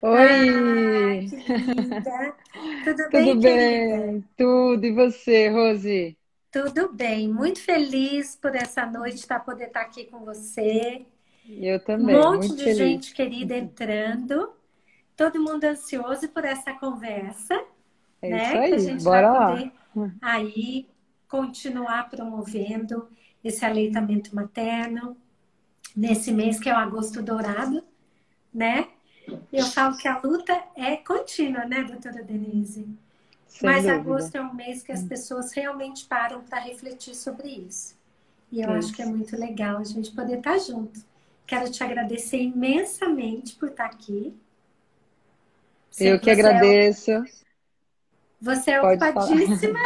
Ah, Oi! que linda! Tudo Tudo bem, querida? bem? Tudo. E você, Rose? Tudo bem. Muito feliz por essa noite poder estar aqui com você. Eu Um também, monte muito de feliz. gente querida entrando. Todo mundo ansioso por essa conversa, É isso né? Que a aí, gente vai bora lá. poder aí continuar promovendo esse aleitamento materno nesse mês que é o Agosto Dourado, né? Eu falo que a luta é contínua, né, doutora Denise? Sem Mas dúvida. agosto é um mês que as pessoas realmente param para refletir sobre isso. E eu acho que é Isso. muito legal a gente poder estar junto. Quero te agradecer imensamente por estar aqui. Sei Eu que que agradeço. você é Pode falar. ocupadíssima.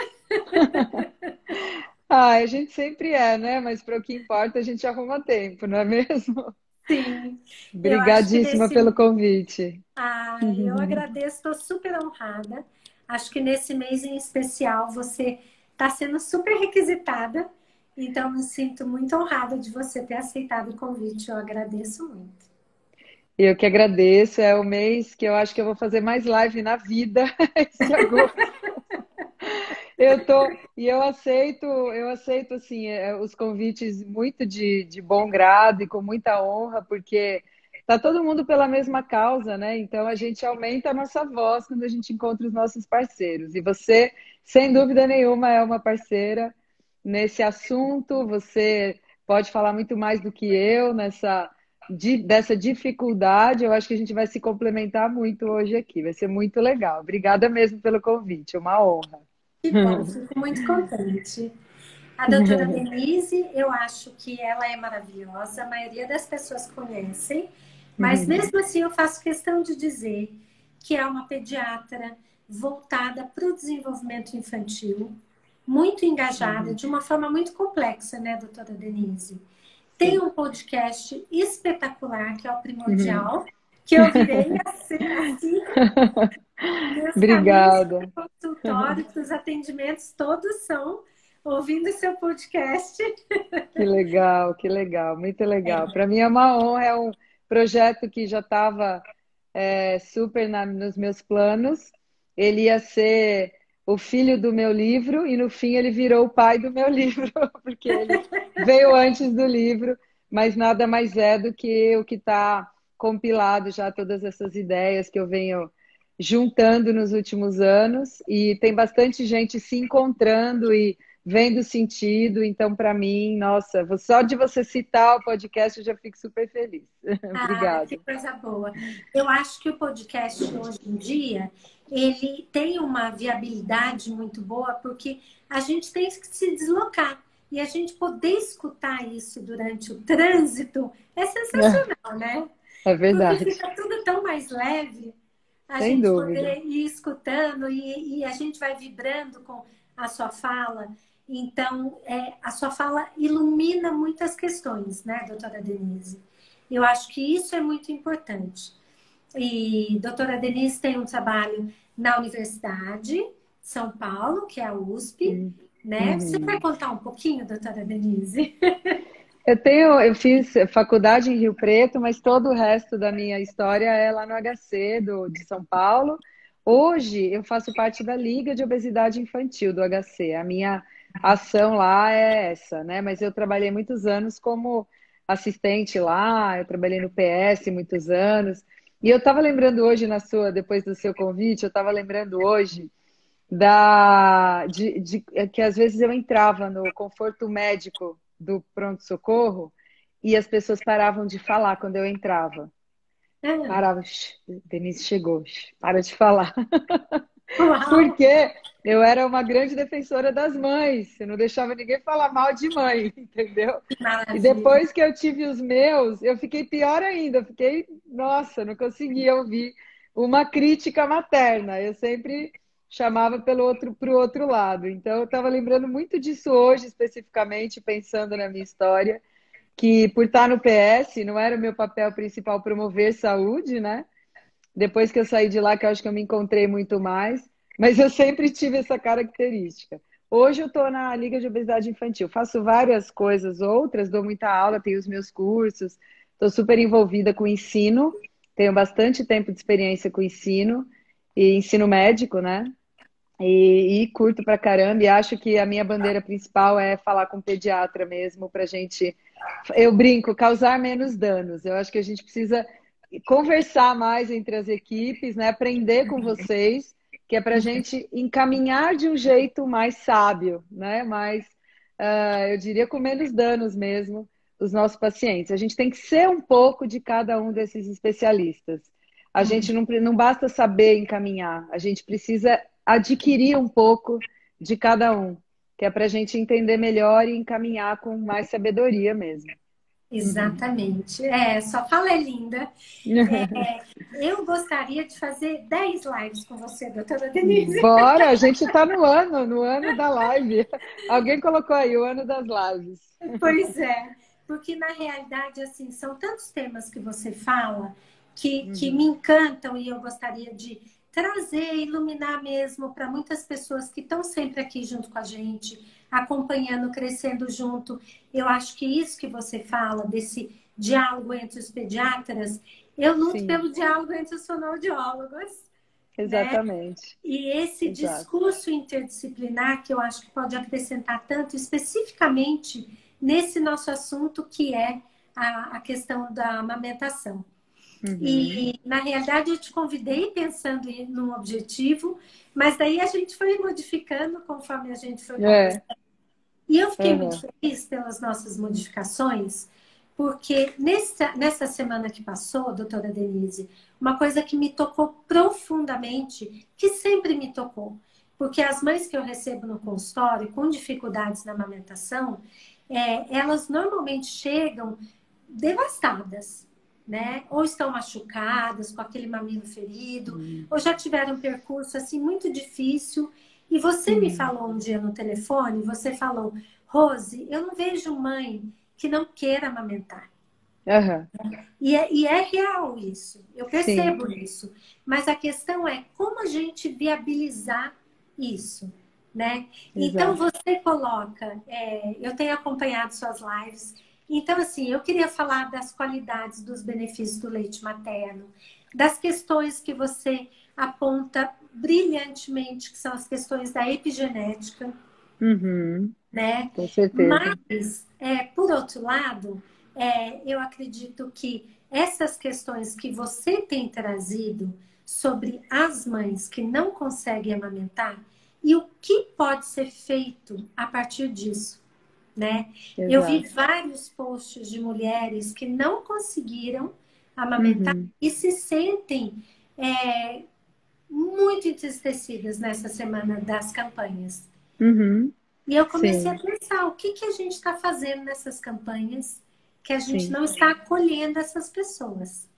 Ah, a gente sempre é, né? Mas para o que importa, a gente arruma tempo, não é mesmo? Sim, eu acho que Obrigadíssima nesse. pelo convite. Eu agradeço, estou super honrada. Acho que nesse mês em especial você está sendo super requisitada. Então, me sinto muito honrada de você ter aceitado o convite. Eu agradeço muito. Eu que agradeço. É o mês que eu acho que eu vou fazer mais live na vida, esse agosto. Eu aceito assim, os convites muito de bom grado e com muita honra, porque tá todo mundo pela mesma causa, né? Então a gente aumenta a nossa voz quando a gente encontra os nossos parceiros. E você, sem dúvida nenhuma, é uma parceira nesse assunto. Você pode falar muito mais do que eu dessa dificuldade. Eu acho que a gente vai se complementar muito hoje aqui. Vai ser muito legal. Obrigada mesmo pelo convite, é uma honra. Que bom, fico muito contente. A doutora Denise, eu acho que ela é maravilhosa, a maioria das pessoas conhecem, mas mesmo assim eu faço questão de dizer que é uma pediatra voltada para o desenvolvimento infantil, muito engajada, Uhum. de uma forma muito complexa, né, doutora Denise? Tem Sim. um podcast espetacular, que é o Uhum. Primordial, que eu virei assim, meus caminhos para Obrigada. o consultório, para os atendimentos, todos são ouvindo seu podcast. Que legal, que legal, muito legal. Para mim é uma honra, é um projeto que já estava super nos meus planos. Ele ia ser o filho do meu livro e no fim ele virou o pai do meu livro, porque ele veio antes do livro, mas nada mais é do que o que está compilado já todas essas ideias que eu venho juntando nos últimos anos e tem bastante gente se encontrando e vendo sentido. Então, para mim, nossa, só de você citar o podcast eu já fico super feliz. Ah, que Obrigada. coisa boa. Eu acho que o podcast hoje em dia, ele tem uma viabilidade muito boa, porque a gente tem que se deslocar. E a gente poder escutar isso durante o trânsito é sensacional, né? É Porque verdade, fica tudo tão mais leve, a sem gente dúvida. poder ir escutando e a gente vai vibrando com a sua fala. Então, a sua fala ilumina muitas questões, né, doutora Denise? Eu acho que isso é muito importante. E doutora Denise tem um trabalho na Universidade de São Paulo, que é a USP, né? Você vai Uhum. contar um pouquinho, doutora Denise? Eu fiz faculdade em Rio Preto, mas todo o resto da minha história é lá no HC de São Paulo. Hoje eu faço parte da Liga de Obesidade Infantil do HC. A minha ação lá é essa, né? Mas eu trabalhei muitos anos como assistente lá, eu trabalhei no PS muitos anos. E eu estava lembrando hoje depois do seu convite, eu estava lembrando hoje que às vezes eu entrava no conforto médico do pronto-socorro e as pessoas paravam de falar quando eu entrava. Ah, Parava, "Shh, Denise chegou, shh, para de falar." uau, Porque eu era uma grande defensora das mães, eu não deixava ninguém falar mal de mãe, entendeu? que E maravilha. depois que eu tive os meus, eu fiquei pior ainda, eu fiquei, nossa, não conseguia ouvir uma crítica materna. Eu sempre chamava para o outro lado. Então, eu estava lembrando muito disso hoje, especificamente, pensando na minha história, que por estar no PS, não era o meu papel principal promover saúde, né? Depois que eu saí de lá, que eu acho que eu me encontrei muito mais, mas eu sempre tive essa característica. Hoje eu estou na Liga de Obesidade Infantil, faço várias coisas outras, dou muita aula, tenho os meus cursos, estou super envolvida com o ensino tenho bastante tempo de experiência com ensino, e ensino médico, né? E curto pra caramba, e acho que a minha bandeira principal é falar com o pediatra mesmo, pra gente, eu brinco, causar menos danos. Eu acho que a gente precisa conversar mais entre as equipes, né? Aprender com vocês, que é pra gente encaminhar de um jeito mais sábio, né? Mais, eu diria, com menos danos mesmo, os nossos pacientes. A gente tem que ser um pouco de cada um desses especialistas. A gente não basta saber encaminhar, a gente precisa adquirir um pouco de cada um, que é para a gente entender melhor e encaminhar com mais sabedoria mesmo. Exatamente. Sua fala é linda. Eu gostaria de fazer 10 lives com você, doutora Denise. Bora, a gente está no ano da live. Alguém colocou aí o ano das lives. Pois é, porque na realidade, assim, são tantos temas que você fala que me encantam e eu gostaria de trazer, iluminar mesmo para muitas pessoas que estão sempre aqui junto com a gente, acompanhando, crescendo junto. Eu acho que isso que você fala, desse diálogo entre os pediatras, eu luto Sim, pelo diálogo entre os fonoaudiólogos, né? exatamente. E esse Exato. discurso interdisciplinar que eu acho que pode acrescentar tanto especificamente nesse nosso assunto que é a questão da amamentação. Uhum. E, na realidade, eu te convidei pensando num objetivo, mas daí a gente foi modificando conforme a gente foi É, conversando. E eu fiquei muito uhum. feliz pelas nossas modificações, porque nessa semana que passou, doutora Denise, uma coisa que me tocou profundamente, que sempre me tocou, porque as mães que eu recebo no consultório com dificuldades na amamentação, elas normalmente chegam devastadas, né? Ou estão machucadas, com aquele mamilo ferido, ou já tiveram um percurso assim muito difícil. E você me Uhum. falou um dia no telefone, você falou, Rose, eu não vejo mãe que não queira amamentar. Uhum. E é real isso, eu Sim, percebo isso. Mas a questão é como a gente viabilizar isso, né? Então exato. você coloca, eu tenho acompanhado suas lives, então assim, eu queria falar das qualidades, dos benefícios do leite materno, das questões que você aponta brilhantemente, que são as questões da epigenética, Uhum. né? Com certeza. Mas, por outro lado, eu acredito que essas questões que você tem trazido sobre as mães que não conseguem amamentar e o que pode ser feito a partir disso, né? Eu vi Exato. vários posts de mulheres que não conseguiram amamentar Uhum. e se sentem muito entristecidas nessa semana das campanhas. Uhum. E eu comecei a Sim, pensar o que a gente está fazendo nessas campanhas que a gente sim, não está acolhendo essas pessoas.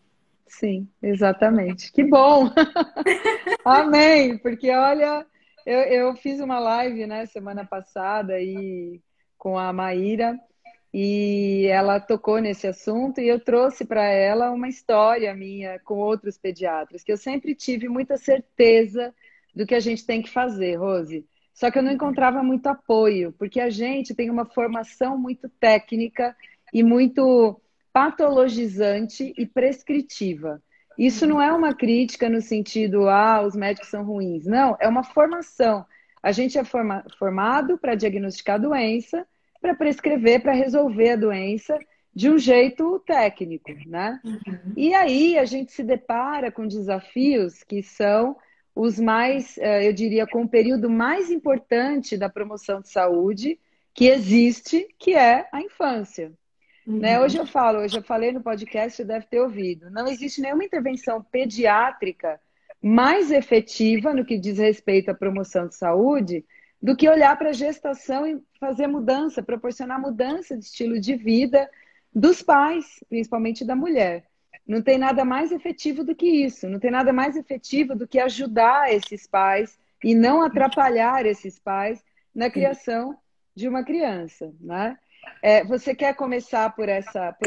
sim, exatamente. Que bom! Amém! Porque olha, eu fiz uma live, né, semana passada e com a Maíra e ela tocou nesse assunto e eu trouxe para ela uma história minha com outros pediatras, que eu sempre tive muita certeza do que a gente tem que fazer, Rose. Só que eu não encontrava muito apoio, porque a gente tem uma formação muito técnica e muito patologizante e prescritiva. Isso não é uma crítica no sentido, os médicos são ruins. Não, é uma formação. A gente é formado para diagnosticar a doença, para prescrever, para resolver a doença de um jeito técnico, né? E aí a gente se depara com desafios que são os mais, eu diria, com o período mais importante da promoção de saúde que existe, que é a infância. Né? Uhum. Hoje eu falei no podcast, você deve ter ouvido. Não existe nenhuma intervenção pediátrica mais efetiva no que diz respeito à promoção de saúde do que olhar para a gestação e fazer mudança, proporcionar mudança de estilo de vida dos pais, principalmente da mulher. Não tem nada mais efetivo do que isso, não tem nada mais efetivo do que ajudar esses pais e não atrapalhar esses pais na criação de uma criança, né? Você quer começar por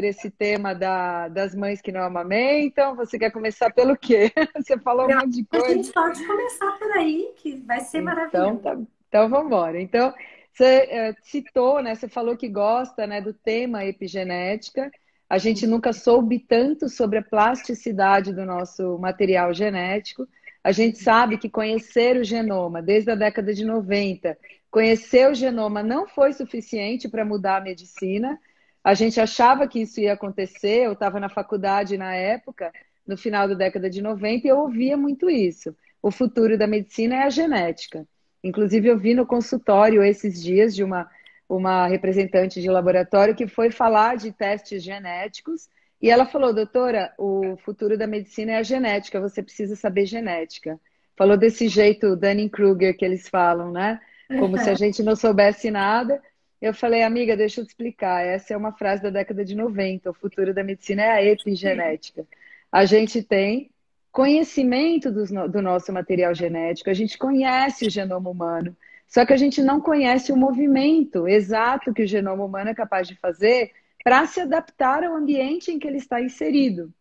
esse tema das mães que não amamentam? Você quer começar pelo quê? Você falou um Eu acho monte de que a coisa. gente pode começar por aí, que vai ser Então, maravilhoso. tá, então vamos embora. Então, você citou, né? Você falou que gosta, né, do tema epigenética, A gente nunca soube tanto sobre a plasticidade do nosso material genético. A gente sabe que conhecer o genoma desde a década de 90, conhecer o genoma não foi suficiente para mudar a medicina. A gente achava que isso ia acontecer, eu estava na faculdade na época, no final da década de 90, e eu ouvia muito isso. O futuro da medicina é a genética. Inclusive, eu vi no consultório esses dias de uma representante de laboratório que foi falar de testes genéticos, e ela falou, doutora, o futuro da medicina é a genética, você precisa saber genética. Falou desse jeito Dunning-Kruger que eles falam, né? Como se a gente não soubesse nada. Eu falei, amiga, deixa eu te explicar. Essa é uma frase da década de 90. O futuro da medicina é a epigenética. A gente tem conhecimento do nosso material genético, a gente conhece o genoma humano, só que a gente não conhece o movimento exato que o genoma humano é capaz de fazer para se adaptar ao ambiente em que ele está inserido,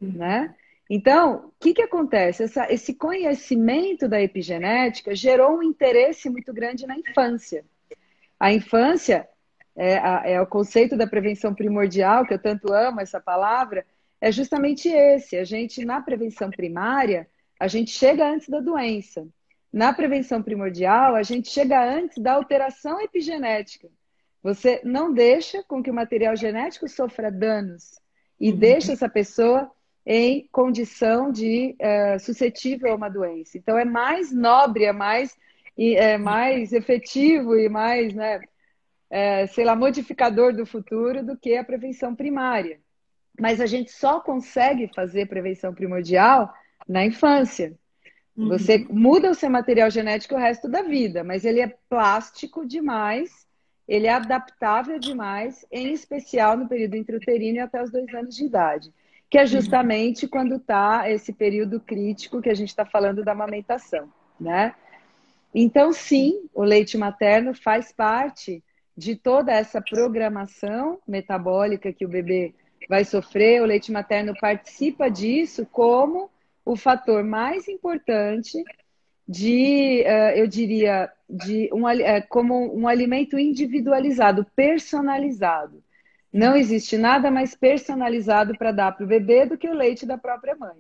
né? Então, o que acontece? Esse conhecimento da epigenética gerou um interesse muito grande na infância. A infância é o conceito da prevenção primordial, que eu tanto amo essa palavra, é justamente esse. A gente, na prevenção primária, a gente chega antes da doença. Na prevenção primordial, a gente chega antes da alteração epigenética. Você não deixa com que o material genético sofra danos e deixa essa pessoa em condição de suscetível a uma doença. Então, é mais nobre, é mais efetivo e mais, né, sei lá, modificador do futuro do que a prevenção primária. Mas a gente só consegue fazer prevenção primordial na infância. Você muda o seu material genético o resto da vida, mas ele é plástico demais, ele é adaptável demais, em especial no período intrauterino e até os 2 anos de idade, que é justamente quando está esse período crítico que a gente está falando da amamentação, né? Então, sim, o leite materno faz parte de toda essa programação metabólica que o bebê vai sofrer. O leite materno participa disso como o fator mais importante eu diria, como um alimento individualizado, personalizado. Não existe nada mais personalizado para dar para o bebê do que o leite da própria mãe.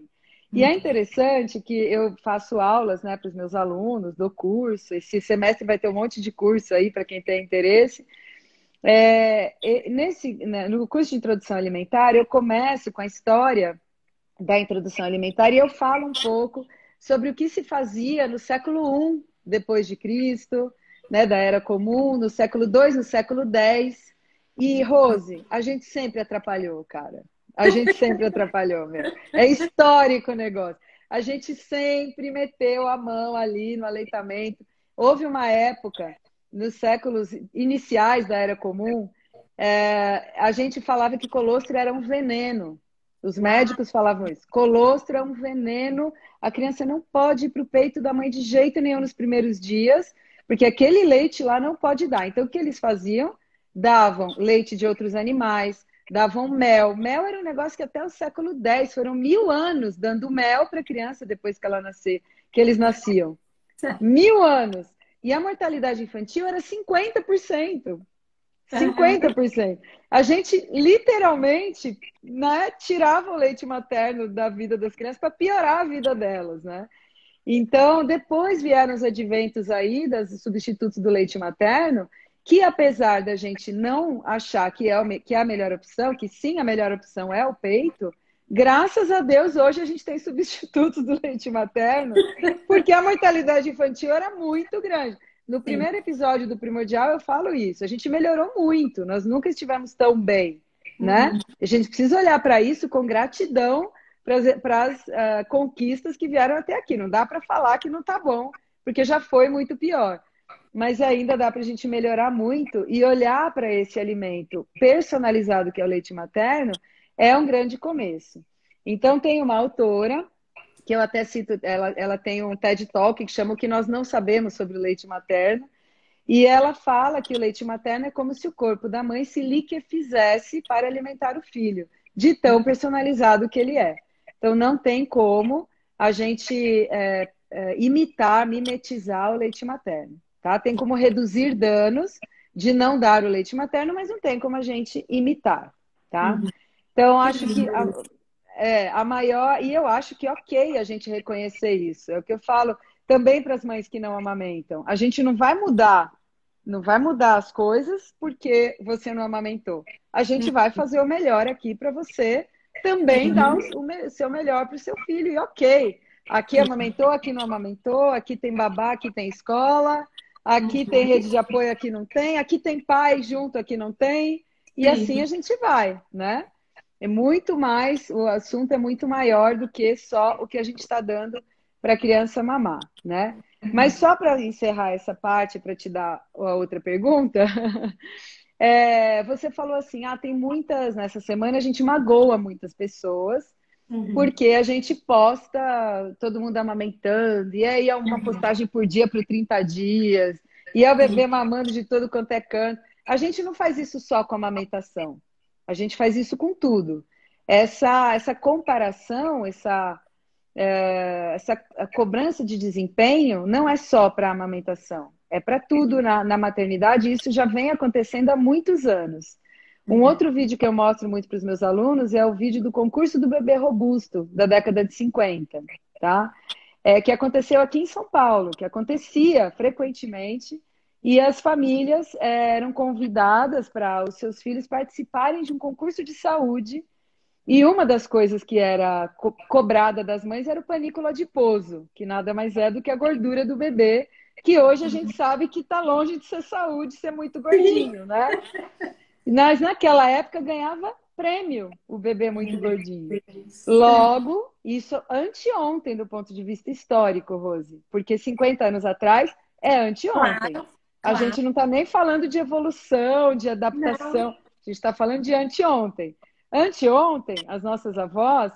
E é interessante que eu faço aulas, né, para os meus alunos, dou curso. Esse semestre vai ter um monte de curso aí para quem tem interesse. No curso de introdução alimentar, eu começo com a história da introdução alimentar e eu falo um pouco sobre o que se fazia no século I depois de Cristo, né, da Era Comum, no século II, no século X. E, Rose, a gente sempre atrapalhou, cara. A gente sempre atrapalhou, meu. É histórico o negócio. A gente sempre meteu a mão ali no aleitamento. Houve uma época, nos séculos iniciais da Era Comum, a gente falava que colostro era um veneno. Os médicos falavam isso. Colostro é um veneno. A criança não pode ir para o peito da mãe de jeito nenhum nos primeiros dias, porque aquele leite lá não pode dar. Então, o que eles faziam? Davam leite de outros animais, davam mel. Mel era um negócio que até o século X, foram 1000 anos dando mel para a criança depois que ela nascer, que eles nasciam. 1000 anos. E a mortalidade infantil era 50%. 50%. A gente literalmente, né, tirava o leite materno da vida das crianças para piorar a vida delas, né? Então, depois vieram os adventos aí dos substitutos do leite materno, que apesar da gente não achar que é a melhor opção, que sim, a melhor opção é o peito, graças a Deus hoje a gente tem substitutos do leite materno, porque a mortalidade infantil era muito grande. No primeiro episódio do Primordial eu falo isso. A gente melhorou muito. Nós nunca estivemos tão bem, né? A gente precisa olhar para isso com gratidão para as conquistas que vieram até aqui. Não dá para falar que não está bom, porque já foi muito pior. Mas ainda dá para a gente melhorar muito e olhar para esse alimento personalizado que é o leite materno é um grande começo. Então tem uma autora que eu até cito, ela tem um TED Talk que chama O que Nós Não Sabemos sobre o Leite Materno, e ela fala que o leite materno é como se o corpo da mãe se liquefizesse para alimentar o filho, de tão personalizado que ele é. Então não tem como a gente mimetizar o leite materno, tá? Tem como reduzir danos de não dar o leite materno, mas não tem como a gente imitar, tá? Então, acho que a maior, e eu acho que é ok a gente reconhecer isso. É o que eu falo também para as mães que não amamentam. A gente não vai mudar, não vai mudar as coisas porque você não amamentou. A gente vai fazer o melhor aqui para você também dar o seu melhor para o seu filho. E ok, aqui amamentou, aqui não amamentou, aqui tem babá, aqui tem escola, aqui tem rede de apoio, aqui não tem, aqui tem pai junto, aqui não tem. E assim a Sim. gente vai, né? É muito mais, o assunto é muito maior do que só o que a gente está dando para a criança mamar, né? Mas só para encerrar essa parte, para te dar a outra pergunta, você falou assim, tem muitas, nessa semana a gente magoa muitas pessoas, Uhum. porque a gente posta todo mundo amamentando, e aí é uma postagem por dia para 30 dias, e é o bebê Sim. mamando de todo quanto é canto. A gente não faz isso só com a amamentação, a gente faz isso com tudo. Essa comparação, essa cobrança de desempenho não é só para a amamentação, é para tudo na maternidade, e isso já vem acontecendo há muitos anos. Um outro vídeo que eu mostro muito para os meus alunos é o vídeo do concurso do bebê robusto, da década de 50, tá? Que aconteceu aqui em São Paulo, que acontecia frequentemente, e as famílias eram convidadas para os seus filhos participarem de um concurso de saúde, e uma das coisas que era cobrada das mães era o panículo adiposo, que nada mais é do que a gordura do bebê, que hoje a gente sabe que está longe de ser saúde, ser muito gordinho, né? Mas naquela época ganhava prêmio o bebê muito gordinho. Logo, isso anteontem do ponto de vista histórico, Rose, porque 50 anos atrás é anteontem. Claro, A gente claro. não está nem falando de evolução, de adaptação, Não. a gente está falando de anteontem. Anteontem, as nossas avós,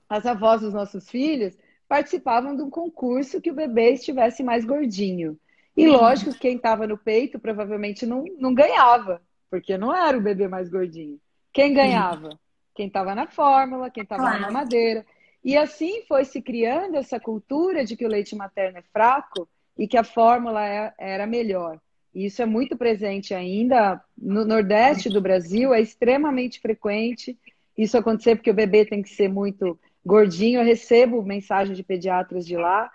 as avós dos nossos filhos, participavam de um concurso que o bebê estivesse mais gordinho. E lógico, quem estava no peito provavelmente não ganhava, porque não era o bebê mais gordinho. Quem ganhava? Quem estava na fórmula, quem estava na Claro. mamadeira. E assim foi se criando essa cultura de que o leite materno é fraco e que a fórmula era melhor. E isso é muito presente ainda no Nordeste do Brasil, é extremamente frequente isso acontecer porque o bebê tem que ser muito gordinho. Eu recebo mensagem de pediatras de lá.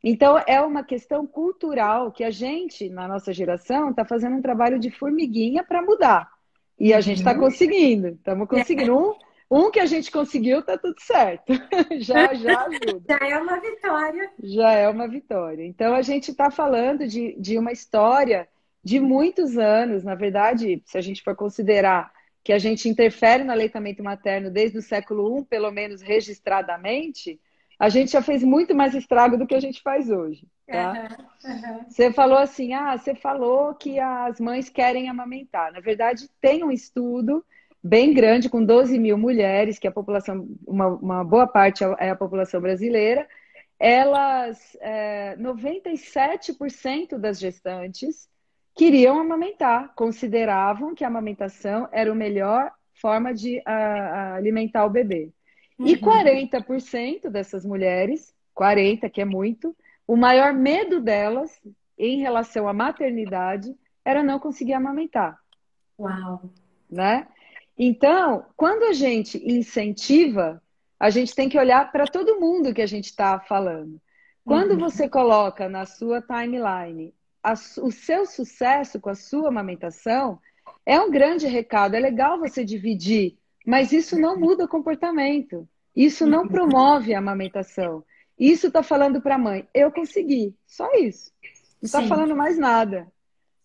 Então, é uma questão cultural que a gente, na nossa geração, está fazendo um trabalho de formiguinha para mudar. E a gente está conseguindo. Estamos conseguindo. Um que a gente conseguiu, está tudo certo. Já ajuda. Já é uma vitória. Já é uma vitória. Então, a gente está falando de uma história de muitos anos. Na verdade, se a gente for considerar que a gente interfere no aleitamento materno desde o século I, pelo menos registradamente, a gente já fez muito mais estrago do que a gente faz hoje, tá? Você falou assim, você falou que as mães querem amamentar. Na verdade, tem um estudo bem grande com 12 mil mulheres, que a população, uma boa parte é a população brasileira. Elas, 97% das gestantes queriam amamentar, consideravam que a amamentação era a melhor forma de alimentar o bebê. E 40% dessas mulheres, 40, que é muito, o maior medo delas em relação à maternidade era não conseguir amamentar, Uau. né? Então, quando a gente incentiva, a gente tem que olhar para todo mundo que a gente está falando. Quando você coloca na sua timeline o seu sucesso com a sua amamentação, é um grande recado. É legal você dividir, mas isso não muda o comportamento. Isso não promove a amamentação. Isso está falando para a mãe, eu consegui, só isso. Não está Sim, falando mais nada,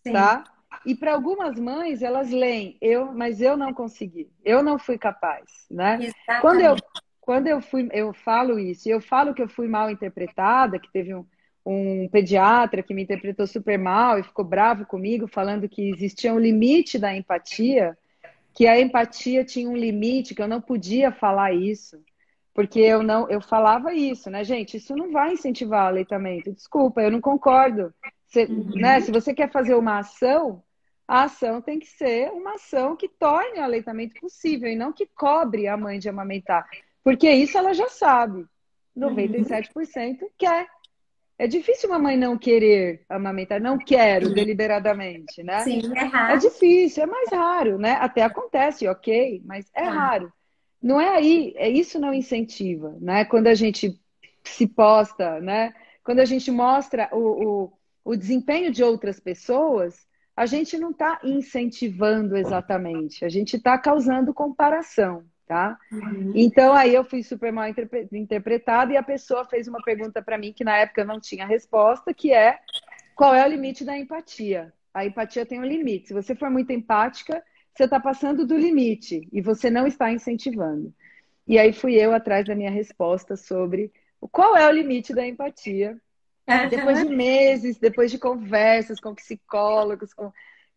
sim. tá? E para algumas mães, elas leem, mas eu não consegui, eu não fui capaz, né? Quando eu, Exatamente. quando eu falo isso, e eu falo que eu fui mal interpretada, que teve um pediatra que me interpretou super mal e ficou bravo comigo, falando que existia um limite da empatia, que a empatia tinha um limite, que eu não podia falar isso, porque eu falava isso, né, gente? Isso não vai incentivar o aleitamento. Desculpa, eu não concordo. Né, se você quer fazer uma ação, a ação tem que ser uma ação que torne o aleitamento possível e não que cobre a mãe de amamentar. Porque isso ela já sabe. 97% quer. É difícil uma mãe não querer amamentar, não quero deliberadamente, né? Sim, é É raro. difícil, é mais raro, né? Até acontece, ok, mas é Claro. raro. não é aí, isso não incentiva, né? Quando a gente se posta, né? Quando a gente mostra o desempenho de outras pessoas, a gente não está incentivando exatamente, a gente está causando comparação, tá? Uhum. Então aí eu fui super mal interpretada e a pessoa fez uma pergunta para mim que na época eu não tinha resposta, que é qual é o limite da empatia? A empatia tem um limite. Se você for muito empática, você está passando do limite e você não está incentivando. E aí fui eu atrás da minha resposta sobre qual é o limite da empatia. Depois Aham. de meses, depois de conversas com psicólogos, com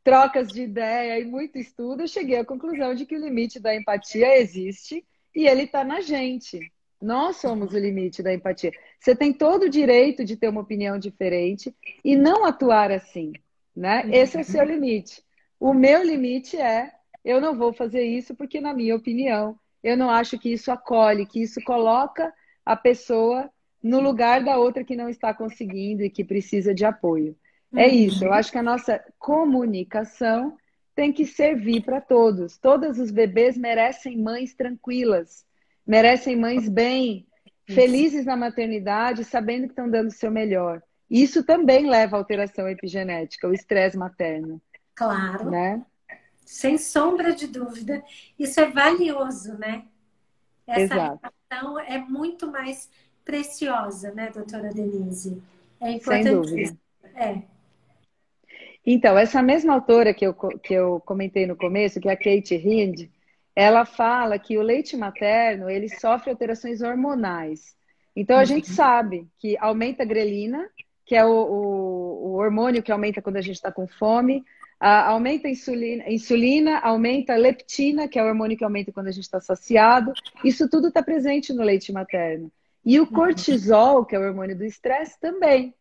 trocas de ideia e muito estudo, eu cheguei à conclusão de que o limite da empatia existe e ele está na gente. Nós somos o limite da empatia. Você tem todo o direito de ter uma opinião diferente e não atuar assim, né? Esse é o seu limite. O meu limite é eu não vou fazer isso porque, na minha opinião, eu não acho que isso acolhe, que isso coloca a pessoa no lugar da outra que não está conseguindo e que precisa de apoio. É isso, eu Uhum. acho que a nossa comunicação tem que servir para todos. Todos os bebês merecem mães tranquilas, merecem mães bem, Isso. felizes na maternidade, sabendo que estão dando o seu melhor. Isso também leva à alteração epigenética, o estresse materno, Claro, né? sem sombra de dúvida. Isso é valioso, né? Essa Exato, relação é muito mais preciosa, né, doutora Denise? É sem dúvida. importantíssimo. É. Então, essa mesma autora que eu comentei no começo, que é a Kate Hind, ela fala que o leite materno, ele sofre alterações hormonais. Então, a gente sabe que aumenta a grelina, que é o hormônio que aumenta quando a gente está com fome, aumenta a insulina, aumenta a leptina, que é o hormônio que aumenta quando a gente está saciado. Isso tudo está presente no leite materno. E o cortisol, que é o hormônio do estresse, também.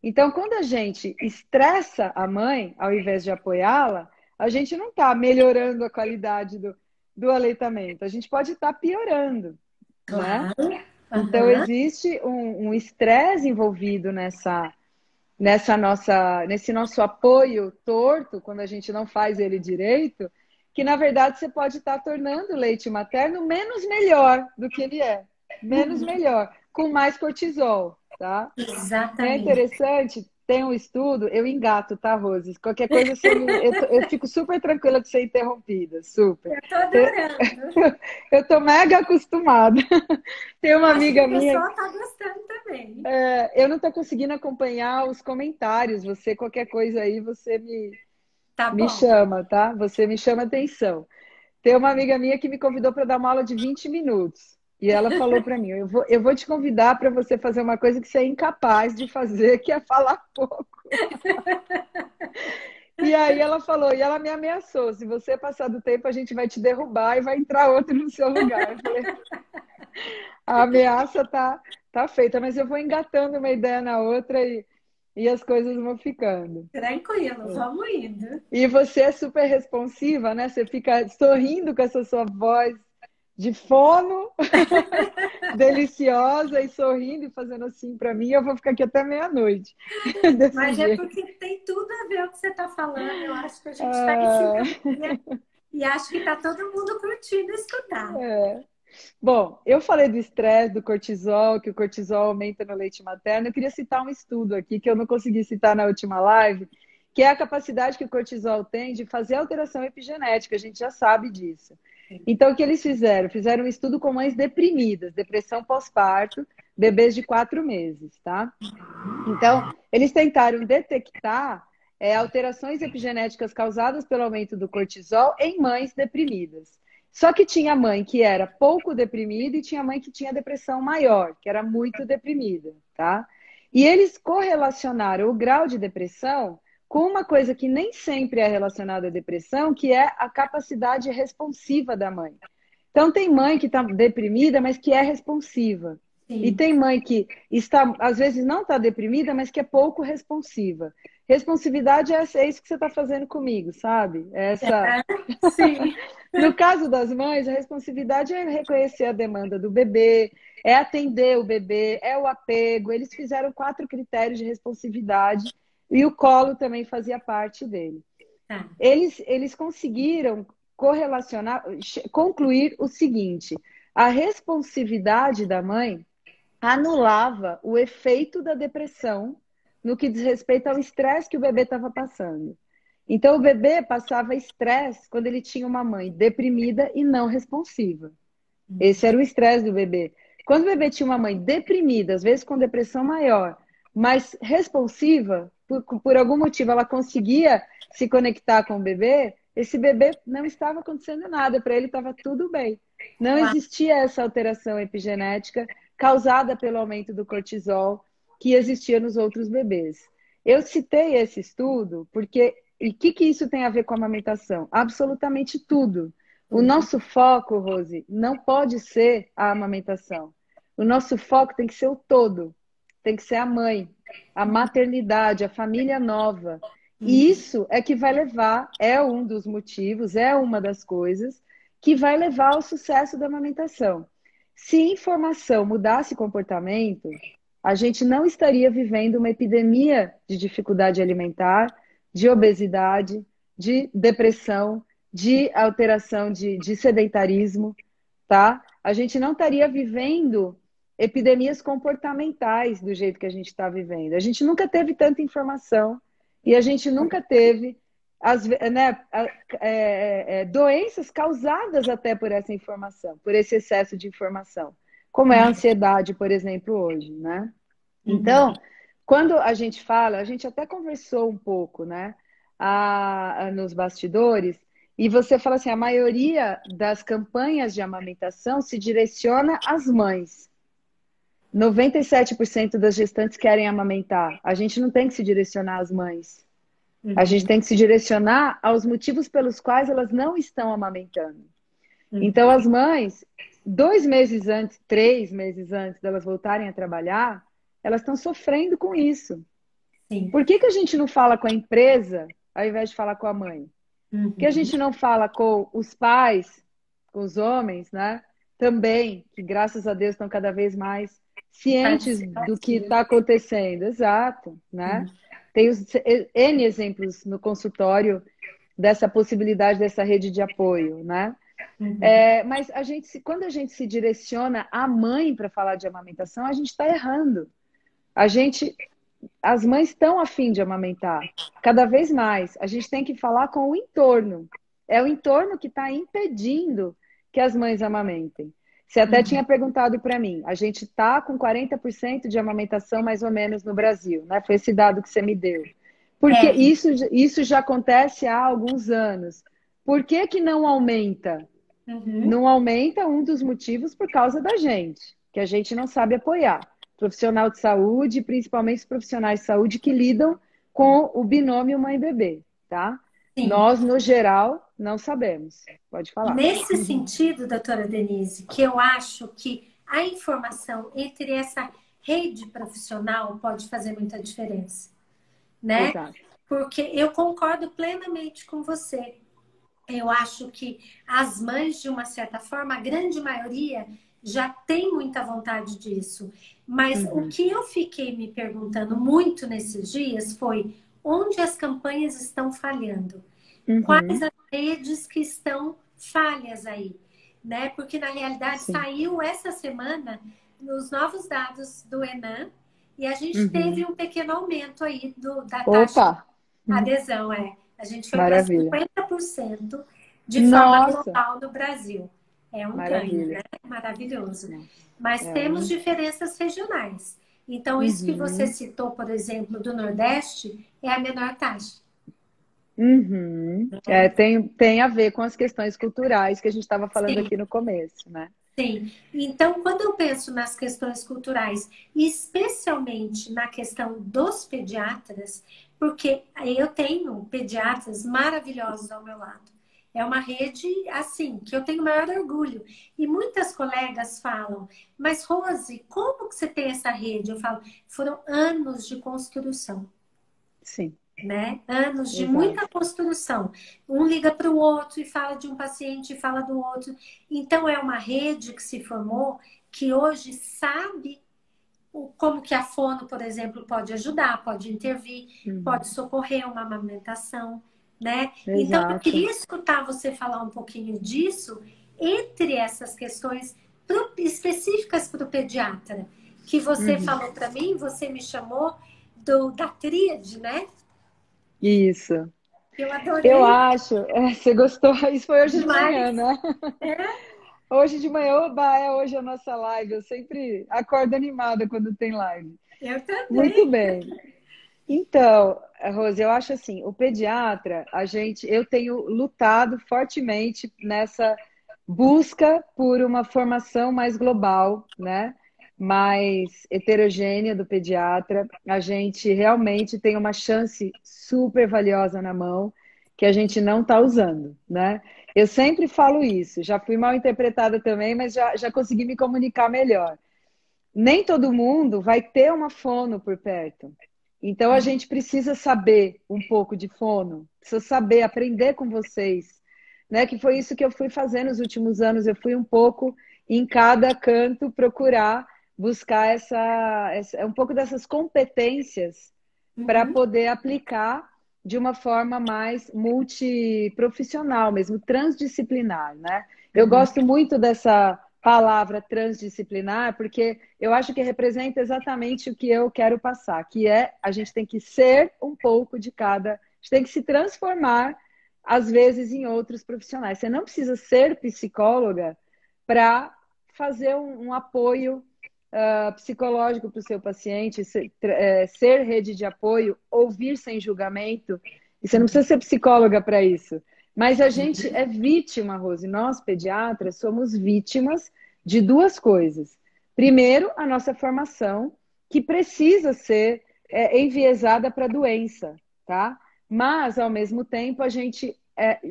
Então, quando a gente estressa a mãe, ao invés de apoiá-la, a gente não está melhorando a qualidade do aleitamento, a gente pode estar piorando, né? Claro. Então, Aham. existe um estresse envolvido nesse nosso apoio torto, quando a gente não faz ele direito, que na verdade você pode estar tornando o leite materno menos melhor do que ele é, menos melhor, com mais cortisol, tá? É Exatamente. interessante, tem um estudo, eu engato, tá, Rose? Qualquer coisa eu fico super tranquila de ser interrompida, super. Eu tô adorando. Eu tô mega acostumada. Tem uma Acho que amiga o minha, pessoal tá gostando também. eu não tô conseguindo acompanhar os comentários. Você, qualquer coisa aí, você Tá me bom. chama, tá? Você me chama atenção. Tem uma amiga minha que me convidou para dar uma aula de 20 minutos. E ela falou para mim: eu vou te convidar para você fazer uma coisa que você é incapaz de fazer, que é falar pouco. E aí ela falou, e ela me ameaçou: se você passar do tempo, a gente vai te derrubar e vai entrar outro no seu lugar. Eu falei: a ameaça tá feita, mas eu vou engatando uma ideia na outra e as coisas vão ficando. Tranquilo, vamos indo. E você é super responsiva, né? Você fica sorrindo com essa sua voz de fono, deliciosa, e sorrindo e fazendo assim para mim. Eu vou ficar aqui até meia-noite, desse Mas é jeito. porque tem tudo a ver com o que você está falando. Eu acho que a gente está em Ah, sintonia e acho que está todo mundo curtindo escutar. é. Bom, eu falei do estresse, do cortisol, que o cortisol aumenta no leite materno. Eu queria citar um estudo aqui que eu não consegui citar na última live, que é a capacidade que o cortisol tem de fazer alteração epigenética. A gente já sabe disso. Então, o que eles fizeram? Fizeram um estudo com mães deprimidas, depressão pós-parto, bebês de 4 meses, tá? Então, eles tentaram detectar alterações epigenéticas causadas pelo aumento do cortisol em mães deprimidas. Só que tinha mãe que era pouco deprimida e tinha mãe que tinha depressão maior, que era muito deprimida, tá? E eles correlacionaram o grau de depressão com uma coisa que nem sempre é relacionada à depressão, que é a capacidade responsiva da mãe. Então, tem mãe que está deprimida, mas que é responsiva. E Sim. tem mãe que está, às vezes, não está deprimida, mas que é pouco responsiva. Responsividade é isso que você está fazendo comigo, sabe? Sim. No caso das mães, a responsividade é reconhecer a demanda do bebê, é atender o bebê, é o apego. Eles fizeram 4 critérios de responsividade e o colo também fazia parte dele. Tá. Eles conseguiram concluir o seguinte: a responsividade da mãe anulava o efeito da depressão no que diz respeito ao estresse que o bebê estava passando. Então, o bebê passava estresse quando ele tinha uma mãe deprimida e não responsiva. Esse era o estresse do bebê. Quando o bebê tinha uma mãe deprimida, às vezes com depressão maior, mas responsiva, por algum motivo ela conseguia se conectar com o bebê, esse bebê não estava acontecendo nada, para ele estava tudo bem. Não existia essa alteração epigenética causada pelo aumento do cortisol que existia nos outros bebês. Eu citei esse estudo porque... E o que isso tem a ver com a amamentação? Absolutamente tudo. O nosso foco, Rose, não pode ser a amamentação. O nosso foco tem que ser o todo. Tem que ser a mãe, a maternidade, a família nova. E isso é que vai levar, é um dos motivos, é uma das coisas que vai levar ao sucesso da amamentação. Se informação mudasse comportamento, a gente não estaria vivendo uma epidemia de dificuldade alimentar, de obesidade, de depressão, de alteração de sedentarismo, tá? A gente não estaria vivendo epidemias comportamentais do jeito que a gente está vivendo. A gente nunca teve tanta informação e a gente nunca teve doenças causadas até por essa informação, por esse excesso de informação, como é a ansiedade, por exemplo, hoje, né? Então, quando a gente fala, a gente até conversou um pouco, né, nos bastidores, e você fala assim, a maioria das campanhas de amamentação se direciona às mães. 97% das gestantes querem amamentar. A gente não tem que se direcionar às mães. A gente tem que se direcionar aos motivos pelos quais elas não estão amamentando. Então, as mães, 2 meses antes, 3 meses antes delas voltarem a trabalhar, elas estão sofrendo com isso. Sim. Por que a gente não fala com a empresa ao invés de falar com a mãe? Por que a gente não fala com os pais, com os homens, né? Também, que graças a Deus estão cada vez mais cientes do que está acontecendo. Exato, né? Tem N exemplos no consultório dessa possibilidade, dessa rede de apoio, né? Mas quando a gente se direciona à mãe para falar de amamentação, a gente está errando. As mães estão a fim de amamentar, cada vez mais. A gente tem que falar com o entorno. É o entorno que está impedindo que as mães amamentem. Você até tinha perguntado para mim, a gente está com 40% de amamentação mais ou menos no Brasil, né? Foi esse dado que você me deu. Porque isso já acontece há alguns anos. Por que não aumenta? Não aumenta, um dos motivos por causa da gente, que a gente não sabe apoiar. Profissional de saúde, principalmente os profissionais de saúde que lidam com o binômio mãe-bebê, tá? Sim. Nós, no geral, não sabemos. Pode falar. Nesse sentido, doutora Denise, que eu acho que a informação entre essa rede profissional pode fazer muita diferença, né? Exato. Porque eu concordo plenamente com você. Eu acho que as mães, de uma certa forma, a grande maioria já tem muita vontade disso. Mas o que eu fiquei me perguntando muito nesses dias foi onde as campanhas estão falhando. Quais as redes que estão falhas aí, né? Porque, na realidade, saiu essa semana os novos dados do ENAM e a gente teve um pequeno aumento aí da taxa de adesão. A gente foi para 50% de forma global no Brasil. É um ganho, né? Maravilhoso. Mas temos diferenças regionais. Então, isso que você citou, por exemplo, do Nordeste, é a menor taxa. Tem a ver com as questões culturais que a gente estava falando aqui no começo, né? Sim. Então, quando eu penso nas questões culturais, especialmente na questão dos pediatras, porque eu tenho pediatras maravilhosos ao meu lado. É uma rede, assim, que eu tenho o maior orgulho. E muitas colegas falam, mas Rose, como que você tem essa rede? Eu falo, foram anos de construção. Sim. Né? Anos de muita construção. Um liga para o outro e fala de um paciente e fala do outro. Então, é uma rede que se formou que hoje sabe como que a fono, por exemplo, pode ajudar, pode intervir, pode socorrer uma amamentação. né? Então, eu Exato. queria escutar você falar um pouquinho disso, entre essas questões específicas para o pediatra, que você Uhum. falou para mim, você me chamou da tríade, né? Isso. Eu Eu adorei acho, você gostou? Isso foi hoje de manhã, demais. né? É, Hoje de manhã, oba, é hoje a nossa live. Eu sempre acordo animada quando tem live. eu Muito também. bem. Então, Rose, eu acho assim, o pediatra, eu tenho lutado fortemente nessa busca por uma formação mais global, né? Mais heterogênea do pediatra. A gente realmente tem uma chance super valiosa na mão que a gente não está usando, né? Eu sempre falo isso, já fui mal interpretada também, mas já consegui me comunicar melhor. Nem todo mundo vai ter uma fono por perto. Então a gente precisa saber um pouco de fono, precisa saber, aprender com vocês, né? Que foi isso que eu fui fazendo nos últimos anos. Eu fui um pouco em cada canto procurar buscar um pouco dessas competências para Uhum, poder aplicar de uma forma mais multiprofissional, mesmo transdisciplinar, né? Eu uhum, gosto muito dessa palavra transdisciplinar, porque eu acho que representa exatamente o que eu quero passar, que é a gente tem que ser um pouco de cada, a gente tem que se transformar, às vezes, em outros profissionais. Você não precisa ser psicóloga para fazer um apoio psicológico para o seu paciente, ser rede de apoio, ouvir sem julgamento. E você não precisa ser psicóloga para isso. Mas a gente é vítima, Rose. Nós, pediatras, somos vítimas de duas coisas. Primeiro, a nossa formação, que precisa ser enviesada para a doença, tá? Mas, ao mesmo tempo, a gente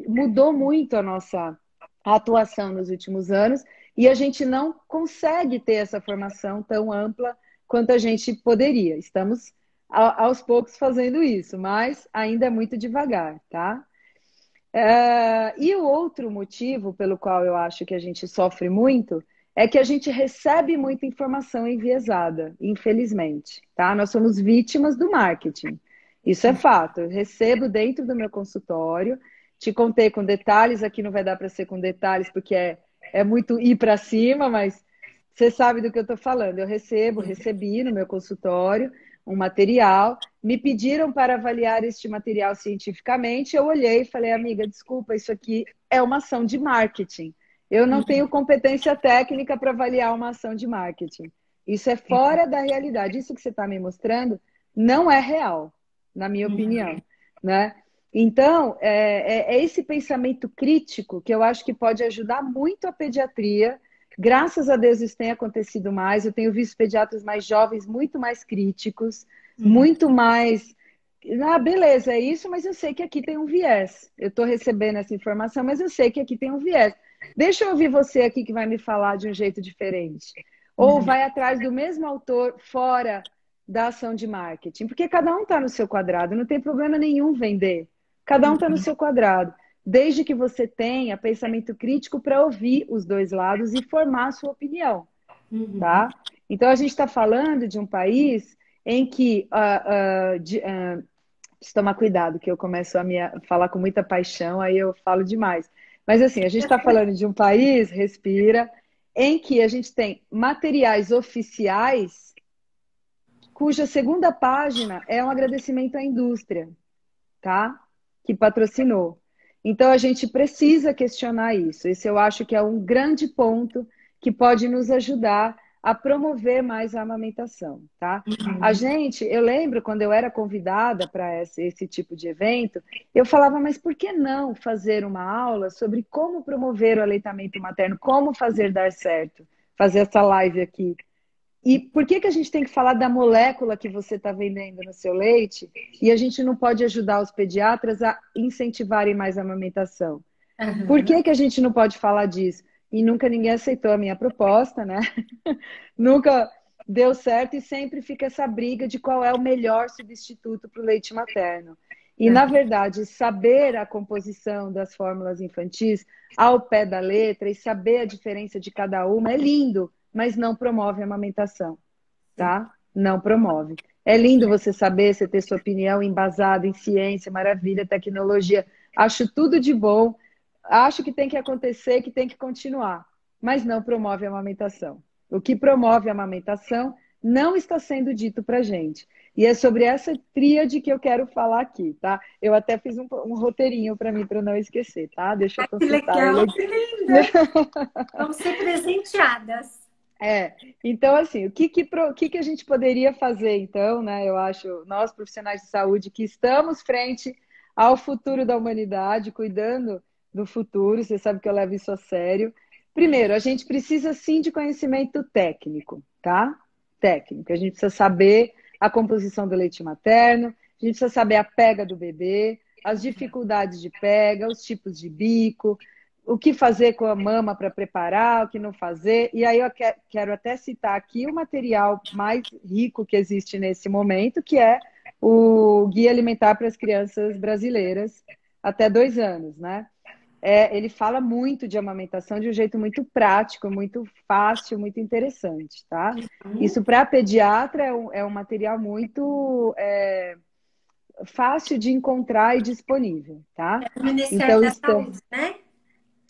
mudou muito a nossa atuação nos últimos anos e a gente não consegue ter essa formação tão ampla quanto a gente poderia. Estamos aos poucos fazendo isso, mas ainda é muito devagar, tá? E o outro motivo pelo qual eu acho que a gente sofre muito é que a gente recebe muita informação enviesada, infelizmente, tá? Nós somos vítimas do marketing. Isso é fato. Eu recebo dentro do meu consultório, te contei com detalhes, aqui não vai dar para ser com detalhes, porque é muito ir para cima, mas você sabe do que eu estou falando. Recebi no meu consultório um material, me pediram para avaliar este material cientificamente, eu olhei e falei, amiga, desculpa, isso aqui é uma ação de marketing. Eu não tenho competência técnica para avaliar uma ação de marketing. Isso é fora da realidade. Isso que você está me mostrando não é real, na minha opinião, né? Então, é esse pensamento crítico que eu acho que pode ajudar muito a pediatria. Graças a Deus isso tem acontecido mais. Eu tenho visto pediatras mais jovens muito mais críticos, muito mais. Ah, beleza, é isso, mas eu sei que aqui tem um viés. Eu estou recebendo essa informação, mas eu sei que aqui tem um viés. Deixa eu ouvir você aqui que vai me falar de um jeito diferente. Ou vai atrás do mesmo autor fora da ação de marketing, porque cada um está no seu quadrado, não tem problema nenhum vender. Cada um está no seu quadrado. Desde que você tenha pensamento crítico para ouvir os dois lados e formar a sua opinião, uhum. tá? Então, a gente está falando de um país em que preciso tomar cuidado, que eu começo falar com muita paixão, aí eu falo demais. Mas assim, a gente está falando de um país, respira, em que a gente tem materiais oficiais cuja segunda página é um agradecimento à indústria, tá? Que patrocinou. Então a gente precisa questionar isso. Esse eu acho que é um grande ponto que pode nos ajudar a promover mais a amamentação, tá? Eu lembro quando eu era convidada para esse tipo de evento, eu falava, mas por que não fazer uma aula sobre como promover o aleitamento materno, como fazer dar certo? Fazer essa live aqui. E por que a gente tem que falar da molécula que você está vendendo no seu leite e a gente não pode ajudar os pediatras a incentivarem mais a amamentação? Por Aham. que a gente não pode falar disso? E nunca ninguém aceitou a minha proposta, né? Nunca deu certo e sempre fica essa briga de qual é o melhor substituto para o leite materno. E, na verdade, saber a composição das fórmulas infantis ao pé da letra e saber a diferença de cada uma é lindo, mas não promove a amamentação, tá? Não promove. É lindo você saber, você ter sua opinião embasada em ciência, maravilha, tecnologia, acho tudo de bom, acho que tem que acontecer, que tem que continuar, mas não promove a amamentação. O que promove a amamentação não está sendo dito para gente. E é sobre essa tríade que eu quero falar aqui, tá? Eu até fiz um roteirinho para mim, para não esquecer, tá? Deixa eu Ai, que consultar ele legal, aqui. que linda! Vamos ser presenteadas. Então, assim, o que a gente poderia fazer, então, né? Eu acho, nós profissionais de saúde que estamos frente ao futuro da humanidade, cuidando do futuro, você sabe que eu levo isso a sério. Primeiro, a gente precisa sim de conhecimento técnico, tá? Técnico. A gente precisa saber a composição do leite materno, a gente precisa saber a pega do bebê, as dificuldades de pega, os tipos de bico, o que fazer com a mama para preparar, o que não fazer. E aí eu quero até citar aqui o material mais rico que existe nesse momento, que é o Guia Alimentar para as Crianças Brasileiras até 2 anos, né? Ele fala muito de amamentação de um jeito muito prático, muito fácil, muito interessante, tá? Isso para pediatra é um material muito fácil de encontrar e disponível, tá? É o Ministério Então, da Saúde, né?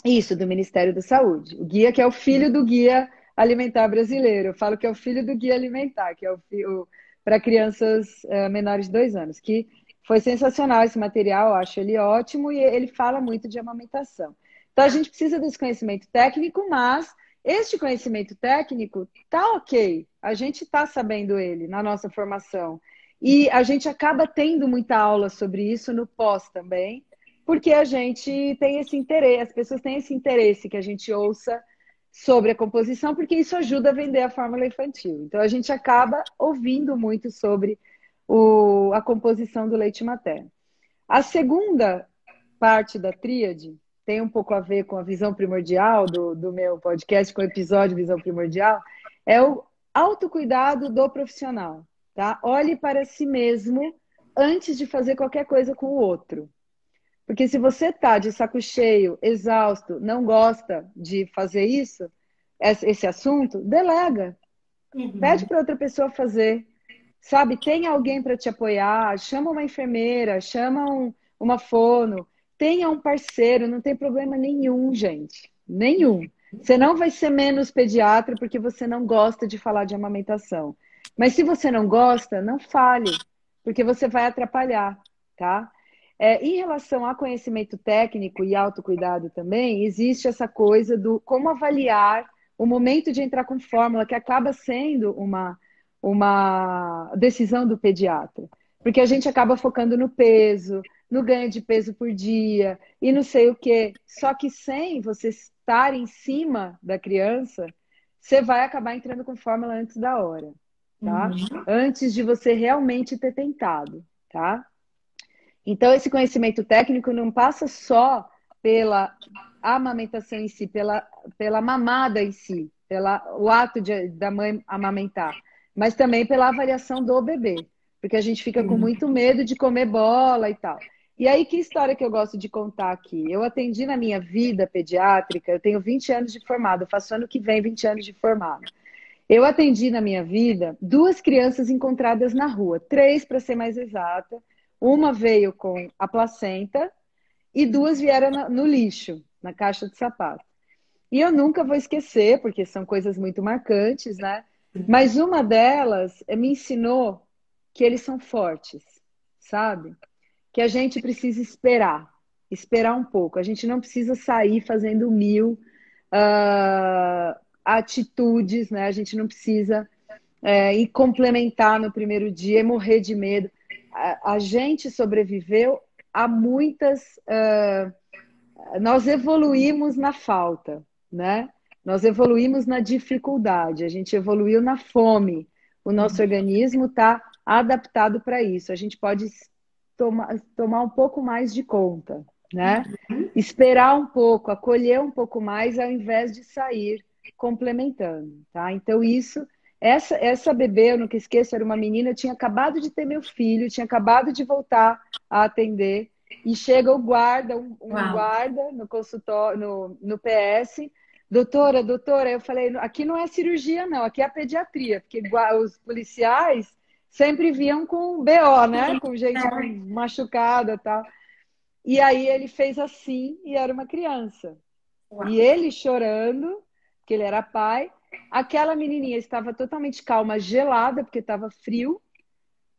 isso, do Ministério da Saúde. O guia que é o filho do Guia Alimentar Brasileiro. Eu falo que é o filho do Guia Alimentar, que é o para crianças menores de 2 anos, que foi sensacional esse material, eu acho ele ótimo e ele fala muito de amamentação. Então a gente precisa desse conhecimento técnico, mas este conhecimento técnico tá ok, a gente está sabendo ele na nossa formação. E a gente acaba tendo muita aula sobre isso no pós também, porque a gente tem esse interesse, as pessoas têm esse interesse que a gente ouça sobre a composição, porque isso ajuda a vender a fórmula infantil. Então a gente acaba ouvindo muito sobre a composição do leite materno. A segunda parte da tríade tem um pouco a ver com a visão primordial do meu podcast, com o episódio Visão Primordial, é o autocuidado do profissional, tá? Olhe para si mesmo antes de fazer qualquer coisa com o outro. Porque se você tá de saco cheio, exausto, não gosta de fazer isso, esse assunto, delega. Pede Uhum. para outra pessoa fazer. Sabe, tem alguém para te apoiar, chama uma enfermeira, chama uma fono, tenha um parceiro, não tem problema nenhum, gente. Nenhum. Você não vai ser menos pediatra porque você não gosta de falar de amamentação. Mas se você não gosta, não fale, porque você vai atrapalhar, tá? Em relação a conhecimento técnico e autocuidado também, existe essa coisa do como avaliar o momento de entrar com fórmula, que acaba sendo uma decisão do pediatra. Porque a gente acaba focando no peso, no ganho de peso por dia e não sei o quê. Só que sem você estar em cima da criança, você vai acabar entrando com fórmula antes da hora, tá? Uhum. Antes de você realmente ter tentado, tá? Então, esse conhecimento técnico não passa só pela amamentação em si, pela mamada em si, o ato da mãe amamentar, mas também pela avaliação do bebê, porque a gente fica com muito medo de comer bola e tal. E aí, que história que eu gosto de contar aqui? Eu atendi na minha vida pediátrica, eu tenho 20 anos de formado, faço ano que vem 20 anos de formado. Eu atendi na minha vida 2 crianças encontradas na rua, 3 para ser mais exata. Uma veio com a placenta e 2 vieram no lixo, na caixa de sapato. E eu nunca vou esquecer, porque são coisas muito marcantes, né? Mas uma delas me ensinou que eles são fortes, sabe? Que a gente precisa esperar um pouco. A gente não precisa sair fazendo 1000 atitudes, né? A gente não precisa ir complementar no primeiro dia e morrer de medo. A gente sobreviveu a muitas. Nós evoluímos na falta, né? Nós evoluímos na dificuldade, a gente evoluiu na fome. O nosso organismo está adaptado para isso. A gente pode tomar um pouco mais de conta, né? Esperar um pouco, acolher um pouco mais ao invés de sair complementando, tá? Então essa bebê, eu nunca esqueço, era uma menina, eu tinha acabado de ter meu filho, tinha acabado de voltar a atender, e chega o guarda, um Uau. guarda no consultório, no PS, doutora, eu falei, aqui não é cirurgia não, aqui é a pediatria, porque os policiais sempre viam com BO, né? Com gente machucada e tal. E aí ele fez assim e era uma criança. Uau. E ele chorando, porque ele era pai. Aquela menininha estava totalmente calma, gelada, porque estava frio.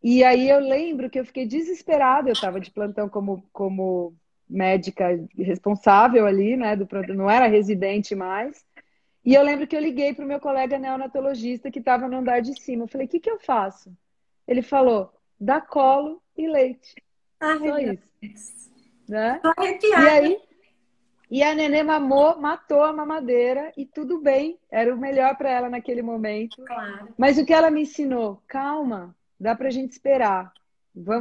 E aí eu lembro que eu fiquei desesperada. Eu estava de plantão como médica responsável ali, né? Não era residente mais. E eu lembro que eu liguei para o meu colega neonatologista que estava no andar de cima. Eu falei, o que que eu faço? Ele falou, dá colo e leite. Ai, Só meu isso, Deus. né? Tô E arrepiada. aí, a nenê mamou, matou a mamadeira e tudo bem, era o melhor para ela naquele momento. Claro. Mas o que ela me ensinou? Calma, dá para a gente esperar.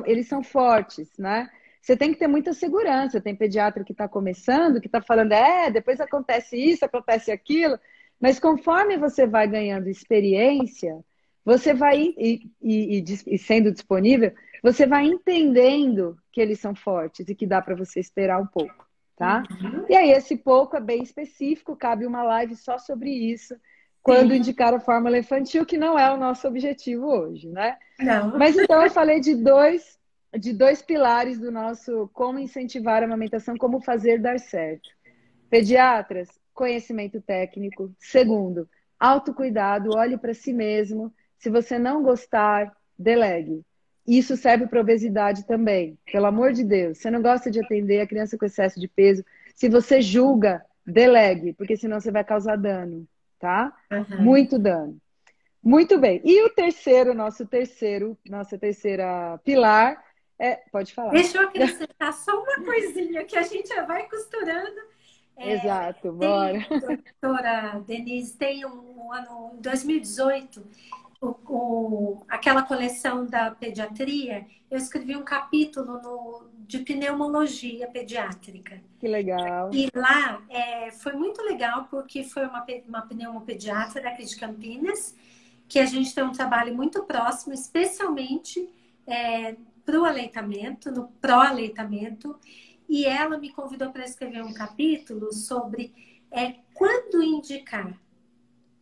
Eles são fortes, né? Você tem que ter muita segurança. Tem pediatra que está começando, que está falando, depois acontece isso, acontece aquilo. Mas conforme você vai ganhando experiência, você vai e sendo disponível, você vai entendendo que eles são fortes e que dá para você esperar um pouco, tá? Uhum. E aí esse pouco é bem específico, cabe uma live só sobre isso, quando Sim. indicar a fórmula infantil, que não é o nosso objetivo hoje, né? Não. Mas então eu falei de dois pilares do nosso como incentivar a amamentação, como fazer dar certo. Pediatras, conhecimento técnico. Segundo, autocuidado, olhe para si mesmo. Se você não gostar, delegue. Isso serve para obesidade também. Pelo amor de Deus, você não gosta de atender a criança com excesso de peso. Se você julga, delegue, porque senão você vai causar dano, tá? Uhum. Muito dano. Muito bem. E o terceiro, nossa terceira pilar pode falar. Deixa eu acrescentar só uma coisinha que a gente já vai costurando. Exato, bora. Tem, doutora Denise, tem um ano, em 2018, aquela coleção da pediatria, eu escrevi um capítulo de pneumologia pediátrica. Que legal. E lá foi muito legal, porque foi uma pneumopediatra daqui de Campinas, que a gente tem um trabalho muito próximo, especialmente para o aleitamento, no pró-aleitamento. E ela me convidou para escrever um capítulo sobre quando indicar.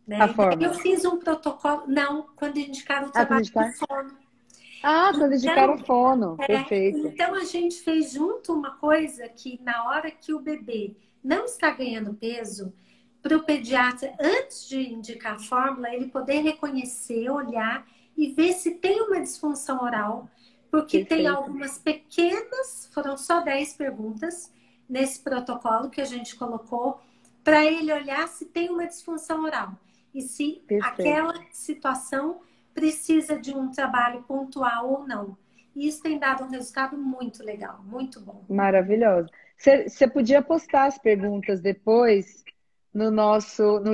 Né? A E daí eu fórmula. fiz um protocolo, não, quando indicar o Quando trabalho do indicar? fono. Quando indicar a Então, fono. Perfeito. então a gente fez junto uma coisa que na hora que o bebê não está ganhando peso, para o pediatra, antes de indicar a fórmula, ele poder reconhecer, olhar e ver se tem uma disfunção oral, porque tem Perfeito. algumas pequenas, foram só 10 perguntas nesse protocolo que a gente colocou, para ele olhar se tem uma disfunção oral e se Perfeito. aquela situação precisa de um trabalho pontual ou não. E isso tem dado um resultado muito legal, muito bom. Maravilhoso. Você podia postar as perguntas depois no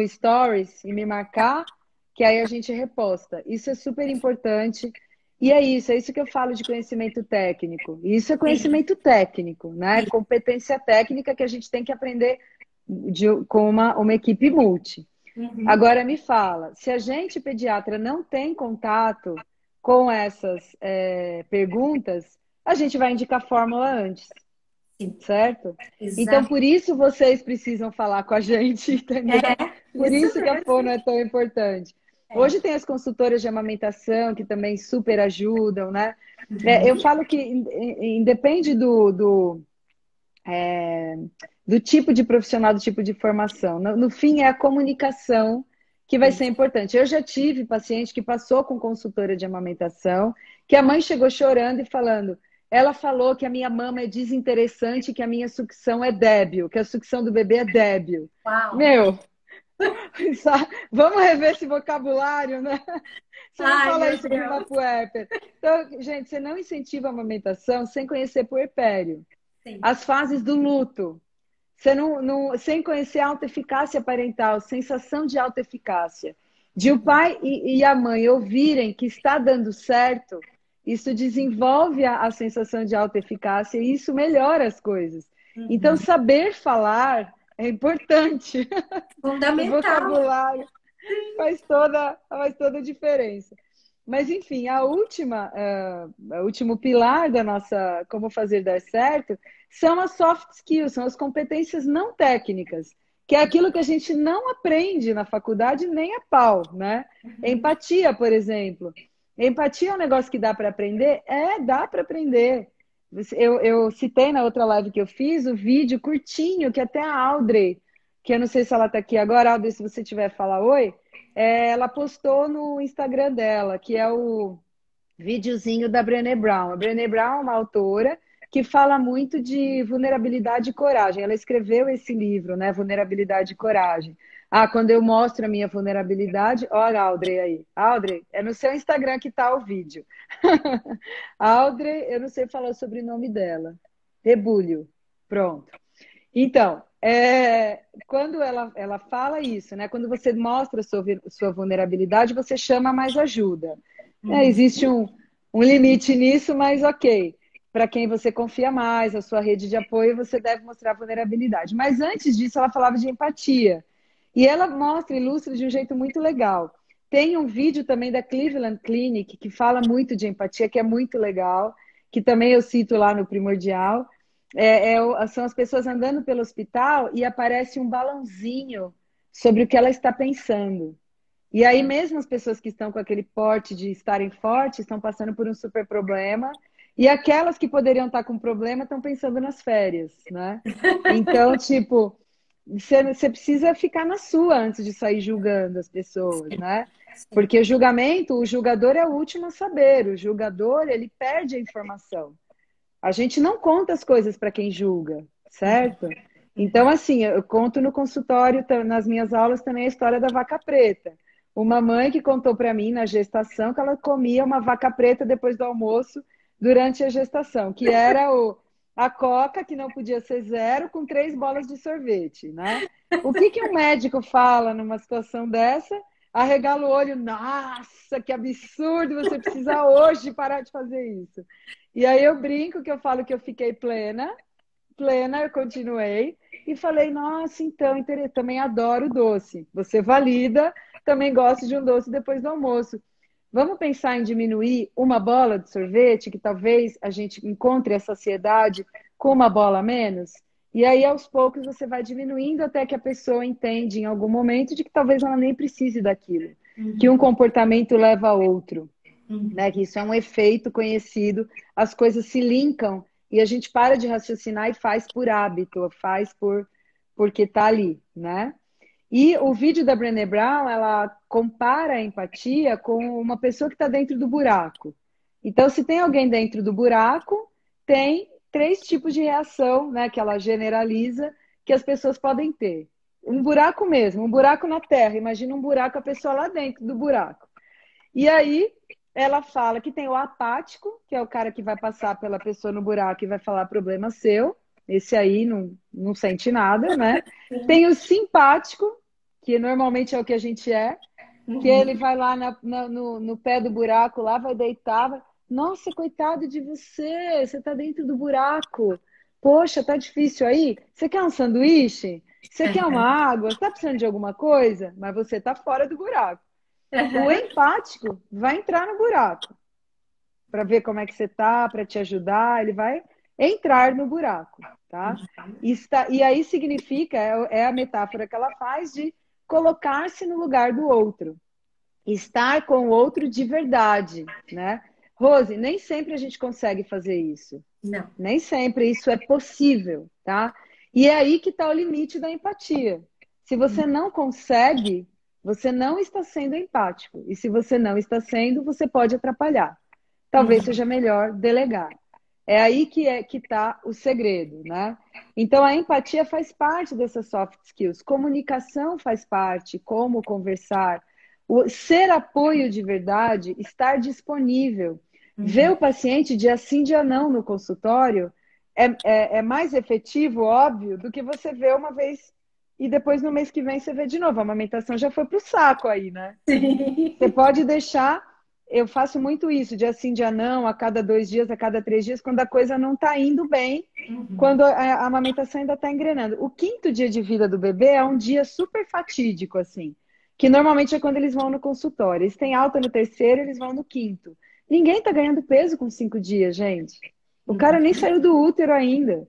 Stories e me marcar, que aí a gente reposta. Isso é super importante. E é isso que eu falo de conhecimento técnico. Isso é Sim. conhecimento técnico, né? Sim. Competência técnica que a gente tem que aprender com uma equipe multi. Uhum. Agora me fala, se a gente, pediatra, não tem contato com essas perguntas, a gente vai indicar fórmula antes, Sim. certo? Então, Exato. por isso vocês precisam falar com a gente, entendeu? Por Isso isso que a fono mesmo. é tão importante. É. Hoje tem as consultoras de amamentação que também super ajudam, né? Eu Uhum. falo que independe do tipo de profissional, do tipo de formação. No fim, é a comunicação que vai ser importante. Eu já tive paciente que passou com consultora de amamentação, que a mãe chegou chorando e falando, ela falou que a minha mama é desinteressante, que a minha sucção é débil, que a sucção do bebê é débil. Uau. Meu, vamos rever esse vocabulário, né? Você não Ai, fala meu isso para uma Deus. puérpera. Então, gente, você não incentiva a amamentação sem conhecer puerpério. Sim. As fases do luto. Você sem conhecer a autoeficácia parental, sensação de autoeficácia, de o pai e a mãe ouvirem que está dando certo, isso desenvolve a sensação de autoeficácia e isso melhora as coisas. Então, Uhum. saber falar é importante. O Fundamental. vocabulário faz toda a diferença. Mas, enfim, o último pilar da nossa como fazer dar certo são as soft skills, são as competências não técnicas, que é aquilo que a gente não aprende na faculdade nem a pau, né? Uhum. Empatia, por exemplo. Empatia é um negócio que dá para aprender? Dá para aprender. eu citei na outra live que eu fiz o vídeo curtinho que até a Audrey, que eu não sei se ela está aqui agora, Audrey, se você tiver, fala oi, ela postou no Instagram dela, que é o videozinho da Brené Brown. A Brené Brown é uma autora que fala muito de vulnerabilidade e coragem. Ela escreveu esse livro, né? Vulnerabilidade e coragem. Ah, quando eu mostro a minha vulnerabilidade, olha a Audrey aí. Audrey, é no seu Instagram que está o vídeo. A Audrey, eu não sei falar o sobrenome dela. Rebulho. Pronto. Então, quando ela fala isso, né? Quando você mostra a sua vulnerabilidade, você chama mais ajuda. Existe um limite nisso, mas ok. Para quem você confia mais, a sua rede de apoio, você deve mostrar vulnerabilidade. Mas antes disso, ela falava de empatia. E ela mostra, ilustra de um jeito muito legal. Tem um vídeo também da Cleveland Clinic que fala muito de empatia, que é muito legal, que também eu cito lá no Primordial. São as pessoas andando pelo hospital e aparece um balãozinho sobre o que ela está pensando. E aí mesmo as pessoas que estão com aquele porte de estarem fortes estão passando por um super problema. E aquelas que poderiam estar com problema estão pensando nas férias, né? Então, tipo, você precisa ficar na sua antes de sair julgando as pessoas, né? Porque o julgador é o último a saber. O julgador, ele perde a informação. A gente não conta as coisas para quem julga, certo? Então, assim, eu conto no consultório, nas minhas aulas também a história da vaca preta. Uma mãe que contou para mim na gestação que ela comia uma vaca preta depois do almoço durante a gestação, que era a coca, que não podia ser zero, com 3 bolas de sorvete, né? O que um médico fala numa situação dessa? Arregala o olho, nossa, que absurdo, você precisa hoje parar de fazer isso. E aí eu brinco que eu falo que eu fiquei plena, eu continuei, e falei, nossa, então, também adoro doce. Você valida, também gosto de um doce depois do almoço. Vamos pensar em diminuir uma bola de sorvete, que talvez a gente encontre a saciedade com uma bola a menos? E aí, aos poucos, você vai diminuindo até que a pessoa entende em algum momento de que talvez ela nem precise daquilo. Que um comportamento leva a outro. Né? Que isso é um efeito conhecido, as coisas se linkam e a gente para de raciocinar e faz por hábito, porque está ali, né? E o vídeo da Brené Brown, ela compara a empatia com uma pessoa que está dentro do buraco. Então, se tem alguém dentro do buraco, tem 3 tipos de reação, né, que ela generaliza, que as pessoas podem ter. Um buraco mesmo, um buraco na terra. Imagina um buraco, a pessoa lá dentro do buraco. E aí, ela fala que tem o apático, que é o cara que vai passar pela pessoa no buraco e vai falar problema seu. Esse aí não sente nada, né? Tem o simpático, que normalmente é o que a gente é, que ele vai lá no pé do buraco, lá vai deitar, nossa, coitado de você, você tá dentro do buraco. Poxa, tá difícil aí? Você quer um sanduíche? Você quer uma água? Você tá precisando de alguma coisa? Mas você tá fora do buraco. O empático vai entrar no buraco para ver como é que você tá, para te ajudar, ele vai entrar no buraco, tá? E aí significa, é a metáfora que ela faz de colocar-se no lugar do outro. Estar com o outro de verdade, né? Rose, nem sempre a gente consegue fazer isso. Não. Nem sempre isso é possível, tá? E é aí que está o limite da empatia. Se você não consegue, você não está sendo empático. E se você não está sendo, você pode atrapalhar. Talvez seja melhor delegar. É aí que está o segredo, né? Então, a empatia faz parte dessas soft skills. Comunicação faz parte, como conversar. Ser apoio de verdade, estar disponível. Ver o paciente dia sim, dia não no consultório é mais efetivo, óbvio, do que você ver uma vez e depois no mês que vem você vê de novo. A amamentação já foi pro saco aí, né? Sim. Você pode deixar... Eu faço muito isso, dia sim, dia não, a cada 2 dias, a cada 3 dias, quando a coisa não está indo bem, quando a amamentação ainda está engrenando. O 5º dia de vida do bebê é um dia super fatídico, assim, que normalmente é quando eles vão no consultório. Eles têm alta no 3º, eles vão no 5º. Ninguém está ganhando peso com 5 dias, gente. O cara nem saiu do útero ainda,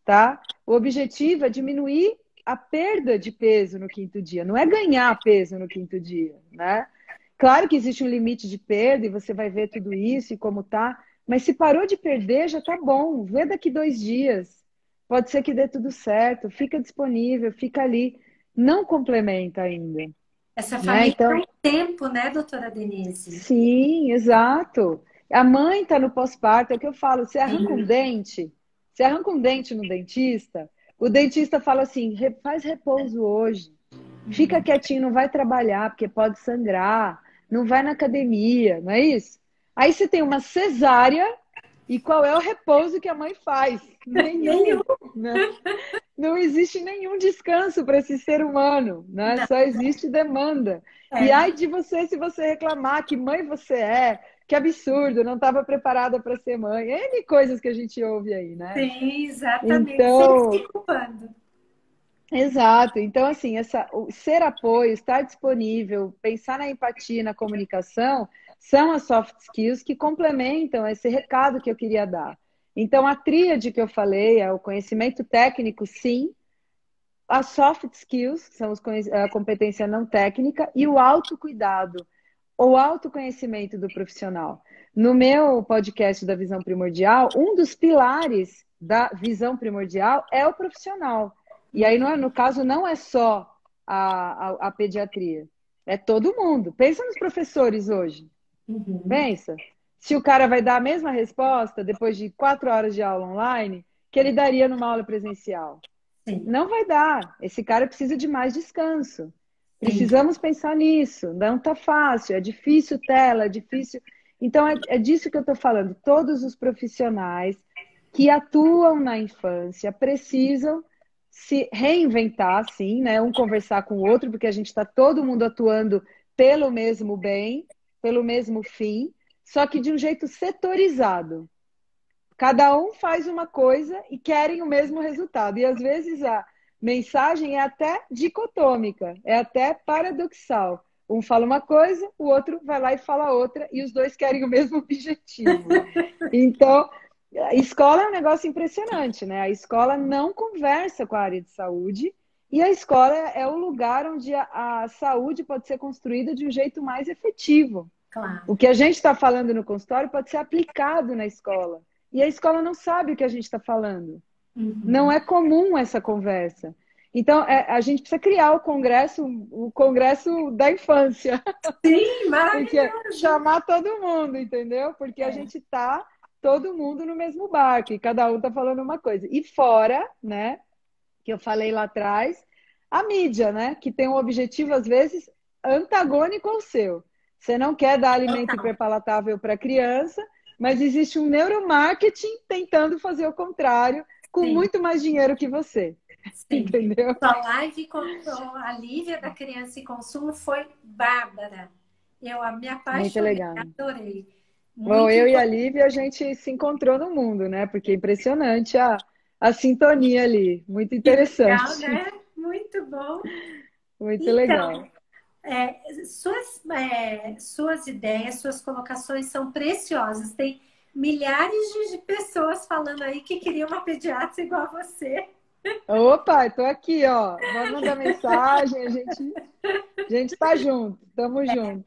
tá? O objetivo é diminuir a perda de peso no 5º dia, não é ganhar peso no 5º dia, né? Claro que existe um limite de perda e você vai ver tudo isso e como tá, Mas se parou de perder, já tá bom. Vê daqui 2 dias. Pode ser que dê tudo certo. Fica disponível, fica ali. Não complementa ainda, Essa né? família Então, tem tempo, né, doutora Denise? sim, exato. A mãe tá no pós-parto, é o que eu falo. Você arranca um dente no dentista, o dentista fala assim, faz repouso hoje. Fica quietinho, não vai trabalhar, porque pode sangrar, não vai na academia, não é isso? Aí você tem uma cesárea, e qual é o repouso que a mãe faz? Nenhum. Nenhum, né? Não existe nenhum descanso para esse ser humano, né? Não, Só existe demanda. E é, ai de você se você reclamar que mãe você é, que absurdo, não estava preparada para ser mãe. N coisas que a gente ouve aí, né? sim, exatamente. Sempre Então, se culpando. exato. Então, assim, o ser apoio, estar disponível, pensar na empatia, na comunicação, são as soft skills que complementam esse recado que eu queria dar. Então, a tríade que eu falei é o conhecimento técnico, sim, as soft skills, que são a competência não técnica, e o autocuidado, ou autoconhecimento do profissional. No meu podcast da Visão Primordial, um dos pilares da visão primordial é o profissional. E aí, no caso, não é só a pediatria, é todo mundo. Pensa nos professores hoje. Uhum, Pensa. Se o cara vai dar a mesma resposta depois de 4 horas de aula online que ele daria numa aula presencial. sim, Não vai dar. Esse cara precisa de mais descanso. sim, Precisamos pensar nisso. Não tá fácil, é difícil tela, é difícil. Então, é disso que eu estou falando. Todos os profissionais que atuam na infância precisam se reinventar, sim, né? Um conversar com o outro, porque a gente está todo mundo atuando pelo mesmo bem, pelo mesmo fim, só que de um jeito setorizado. Cada um faz uma coisa e querem o mesmo resultado. E às vezes a mensagem é até dicotômica, é até paradoxal. Um fala uma coisa, o outro vai lá e fala outra, e os dois querem o mesmo objetivo. Então, a escola é um negócio impressionante, né? A escola não conversa com a área de saúde, e a escola é o lugar onde a saúde pode ser construída de um jeito mais efetivo. claro. O que a gente está falando no consultório pode ser aplicado na escola. E a escola não sabe o que a gente está falando. Não Uhum. é comum essa conversa. Então, a gente precisa criar o congresso da infância, Sim, porque é maravilhoso. chamar todo mundo, entendeu? Porque a É, gente está todo mundo no mesmo barco e cada um está falando uma coisa. E fora, né, que eu falei lá atrás, a mídia, né, que tem um objetivo às vezes antagônico ao seu. Você não quer dar alimento total. hiperpalatável para a criança, mas existe um neuromarketing tentando fazer o contrário com Sim, muito mais dinheiro que você, sim. entendeu? Sua live com a Lívia da Criança e Consumo foi bárbara. Eu me Muito apaixonei, legal. adorei. Bom, Muito eu e a importante. Lívia, a gente se encontrou no mundo, né? Porque é impressionante a sintonia ali. Muito Que legal, interessante. né? Muito bom. Muito legal. Então, suas ideias, suas colocações são preciosas. Tem milhares de pessoas falando aí que queriam uma pediatra igual a você. Opa, estou aqui, ó. Pode mandar mensagem, a gente tá junto, tamo junto.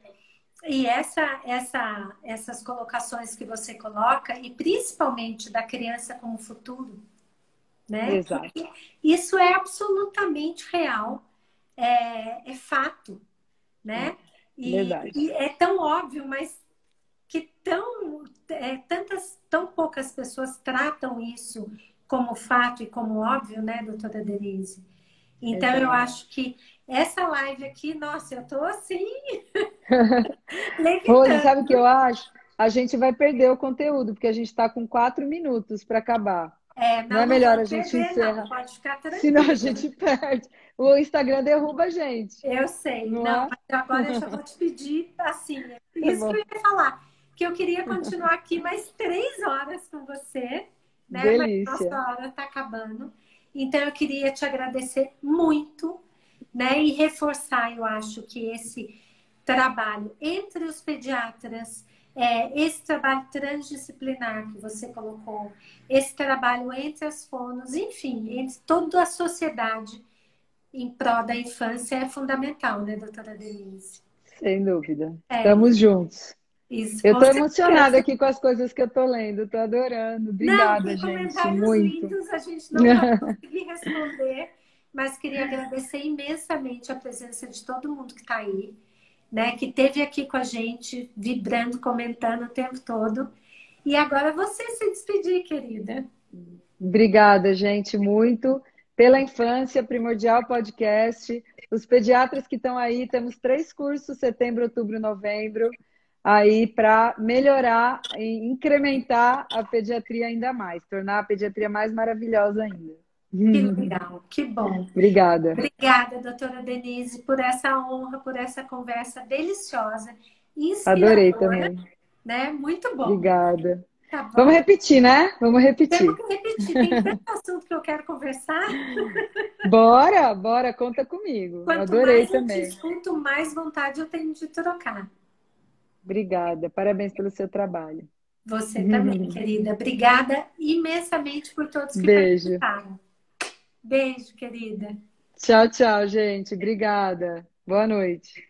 E essas colocações que você coloca, e principalmente da criança como futuro, né? Exato, Porque isso é absolutamente real, é fato, né? verdade. E é tão óbvio, mas que tão poucas pessoas tratam isso como fato e como óbvio, né, doutora Denise? Então, eu Exato. acho que essa live aqui, nossa, eu tô assim, Rose, sabe o que levitando. eu acho? A gente vai perder o conteúdo, porque a gente está com 4 minutos para acabar. Não Não, é não melhor a vamos gente perder, não. encerrar, Pode ficar senão a tranquila. gente perde. O Instagram derruba a gente, Eu sei. não Não, é? mas agora eu já vou te pedir, assim, Tá isso que eu bom. ia falar, que eu queria continuar aqui mais 3 horas com você, né? Mas nossa Delícia. hora está acabando. Então, eu queria te agradecer muito, né? E reforçar, eu acho que esse trabalho entre os pediatras, esse trabalho transdisciplinar que você colocou, esse trabalho entre as fonos, enfim, entre toda a sociedade em prol da infância é fundamental, né, doutora Denise? Sem dúvida. É, Estamos juntos. Isso, Eu com estou emocionada certeza. aqui com as coisas que eu estou lendo, estou adorando. Não, Obrigada, tem gente, comentários muito. lindos, a gente não vai conseguir responder, mas queria agradecer imensamente a presença de todo mundo que está aí, né? Que esteve aqui com a gente, vibrando, comentando o tempo todo. E agora você se despedir, querida. Obrigada, gente, muito. Pela Infância Primordial Podcast. Os pediatras que estão aí, temos 3 cursos, setembro, outubro, novembro, aí para melhorar e incrementar a pediatria ainda mais, tornar a pediatria mais maravilhosa ainda. Que legal, que bom. Obrigada. Obrigada, doutora Denise, por essa honra, por essa conversa deliciosa, Adorei inspiradora, também. né? Muito bom. Obrigada. Tá Vamos bom? repetir, né? Vamos Temos repetir. que repetir, tem tanto assunto que eu quero conversar. Bora, bora, conta comigo. Quanto Adorei mais eu te também. escuto, mais vontade eu tenho de trocar. Obrigada. Parabéns pelo seu trabalho. Você também, querida. Obrigada imensamente por todos que Beijo. participaram. Beijo, querida. Tchau, tchau, gente. Obrigada. Boa noite.